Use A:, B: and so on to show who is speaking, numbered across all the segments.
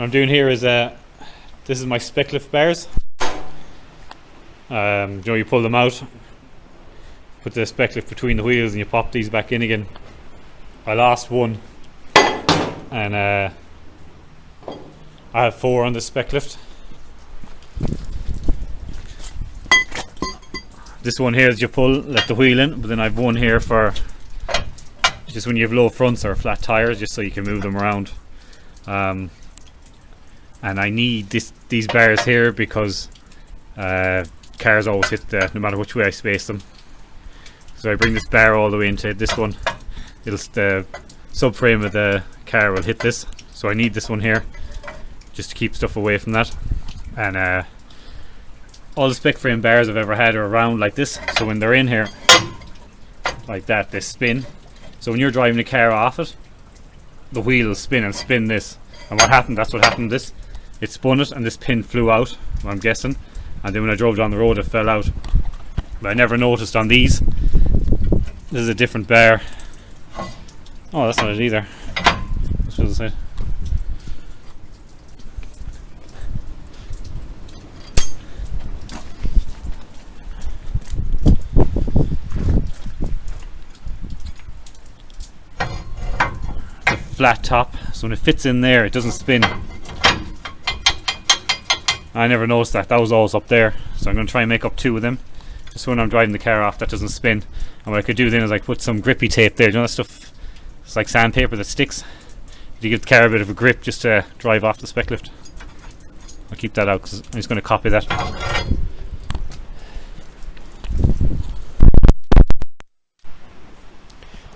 A: What I'm doing here is this is my spec lift bars. You pull them out, put the spec lift between the wheels, and you pop these back in again. I lost one, and I have 4 on the spec lift. This one here is you pull, let the wheel in, but then I've one here for just when you have low fronts or flat tires, just so you can move them around. And I need these bars here because cars always hit no matter which way I space them. So I bring this bar all the way into this one. The subframe of the car will hit this, so I need this one here just to keep stuff away from that. And all the spec frame bars I've ever had are around like this, so when they're in here like that, they spin. So when you're driving the car off it, the wheel will spin and spin this. And that's what happened. It spun it, and this pin flew out, I'm guessing. And then when I drove down the road, it fell out. But I never noticed on these. This is a different bar. Oh, that's not it either. What should I say? It's a flat top, so when it fits in there, it doesn't spin. I never noticed that. That was always up there. So I'm going to try and make up 2 of them. Just when I'm driving the car off, that doesn't spin. And what I could do then is like put some grippy tape there. You know that stuff? It's like sandpaper that sticks. You give the car a bit of a grip just to drive off the spec lift. I'll keep that out because I'm just going to copy that.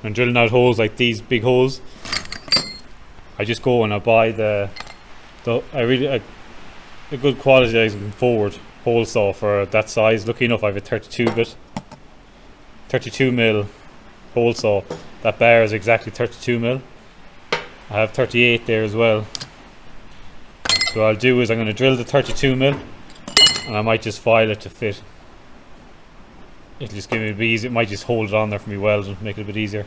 A: I'm drilling out holes like these big holes. I just go and I buy a good quality I can forward hole saw for that size. Lucky enough I have a 32 mil hole saw. That bar is exactly 32 mil. I have 38 there as well. So what I'll do is I'm going to drill the 32 mil and I might just file it to fit. It'll just give me a bit easier. It might just hold it on there for me weld and make it a bit easier.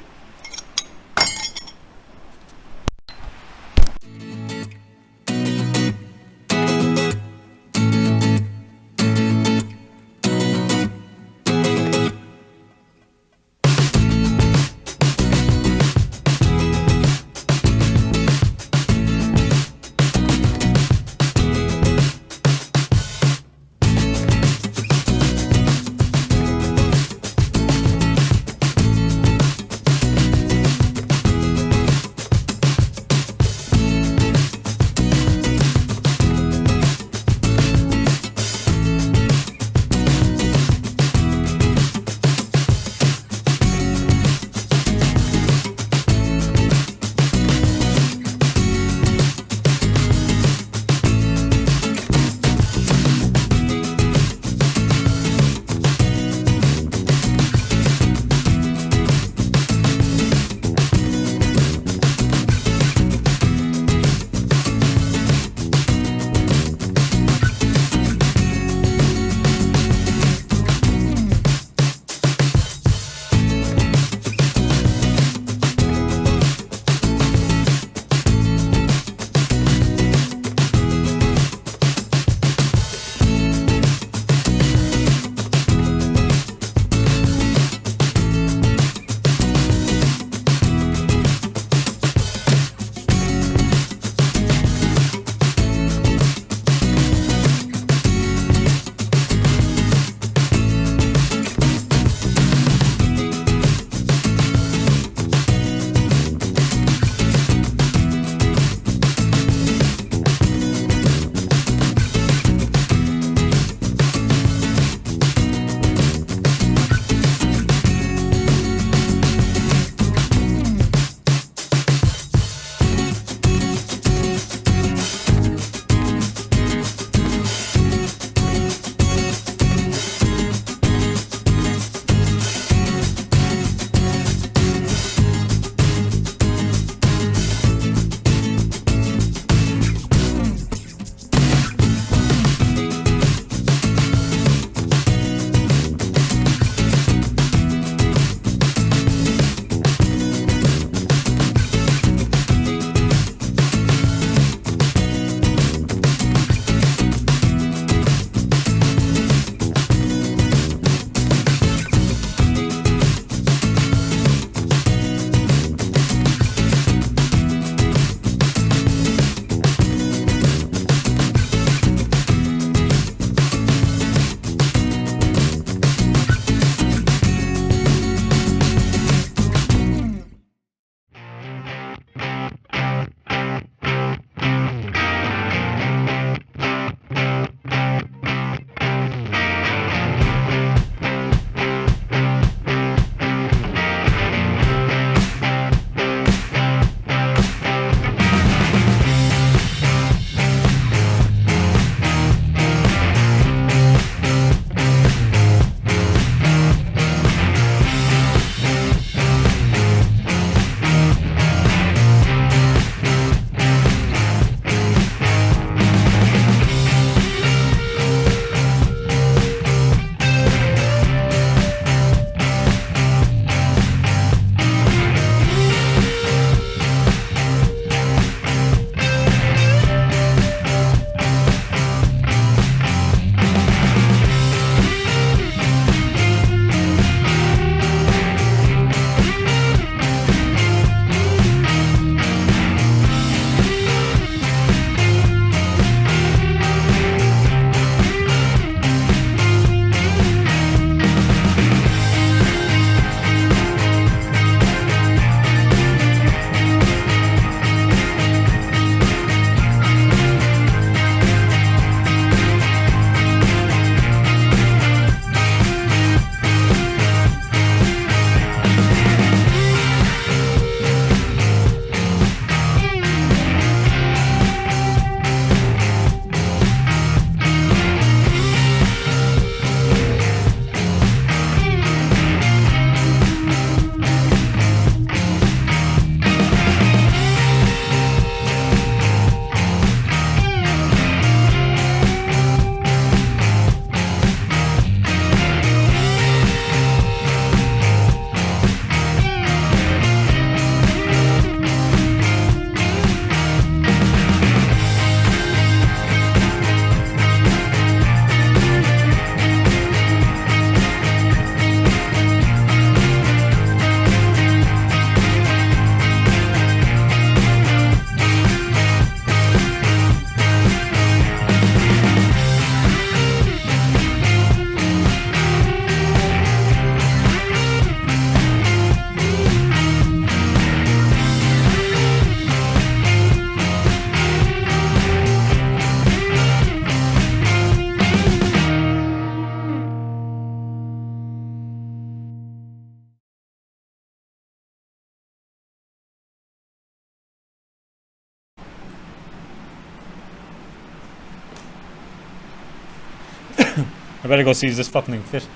A: I better go see if this fucking thing fit.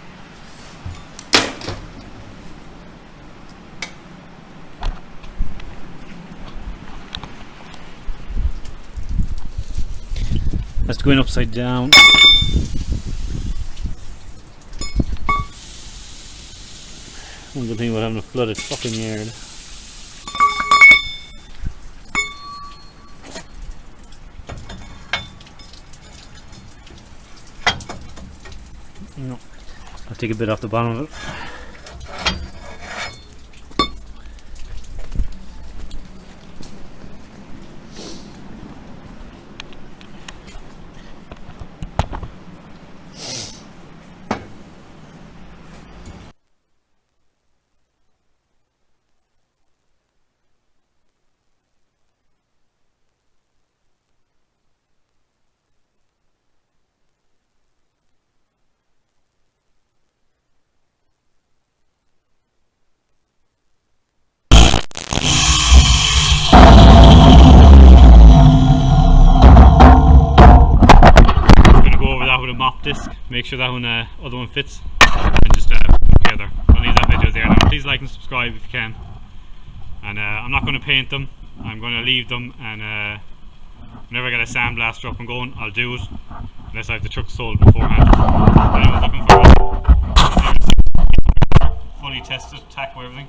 A: That's going upside down. One good thing about having a flooded fucking yard. No. I'll take a bit off the bottom of it. Mop disc, make sure that one other one fits, and just put it together. I'll leave that video there now. Please like and subscribe if you can. And I'm not going to paint them, I'm going to leave them, and whenever I get a sandblaster up and going, I'll do it, unless I have the truck sold beforehand. Anyone's looking for fully tested, tack with everything.